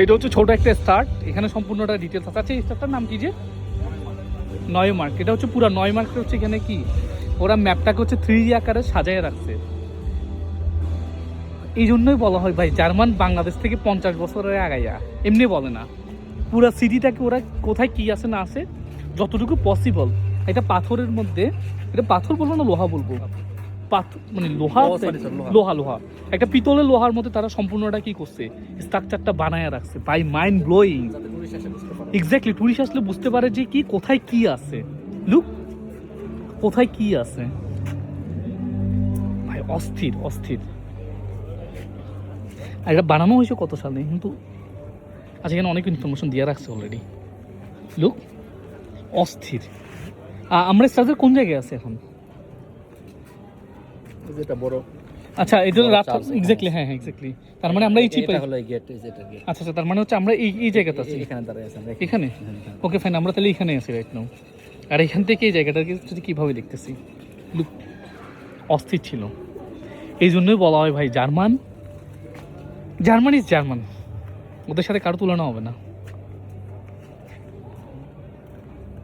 এটা হচ্ছে ছোট একটা স্টার্ট, এখানে সম্পূর্ণটা ডিটেলস আছে। আচ্ছা এই স্টারটার নাম কি যে নয় মার্ক, এটা হচ্ছে পুরো নয় মার্কটা হচ্ছে এখানে কি ওরা ম্যাপটাকে হচ্ছে 3D আকারে সাজায় রাখছে। এই জন্যই বলা হয় ভাই জার্মান বাংলাদেশ থেকে 50 বছরের আগাইয়া, এমনি বলে না। পুরো সিটিটাকে ওরা কোথায় কি আছে না আছে যতটুকু পসিবল, এটা পাথরের মধ্যে, এটা পাথর বলবো না লোহা বলবো, পাথর মানে লোহা, লোহা লোহা একটা পিতলের লোহার মধ্যে তারা সম্পূর্ণটা কি করছে স্ট্রাকচারটা বানায় রাখছে। By mind blowing. Exactly, tourist আসলে বুঝতে পারে যে কি কোথায় কি আছে। লুক কোথায় কি আছে ভাই, অস্থির অস্থির। আর এটা বানানো হয়েছে কত সালে কিন্তু, আচ্ছা এখানে অনেক ইনফরমেশন দিয়ে রাখছে অলরেডি। লুক অস্থির। আমরা স্টার্টের কোন জায়গায় আছে এখন? যেটা বড়, আচ্ছা এটা রাস্তা এক্স্যাক্টলি, হ্যাঁ হ্যাঁ এক্স্যাক্টলি। তার মানে আমরা এই চিপে, হলো গেট, যেটা গেট। আচ্ছা আচ্ছা, তার মানে হচ্ছে আমরা এই জায়গাতে আছি, এখানে দাঁড়ায় আছেন এখানে। ওকে ফাইন, আমরা তাহলে এখানে আছি রাইট নাও। আর এখান থেকে এই জায়গাটাকে কীভাবে দেখতেছি, লুক অস্থির ছিল। এই জন্যই বলা হয় ভাই জার্মান, জার্মান ইজ জার্মান, ওদের সাথে কারো তুলনা হবে না।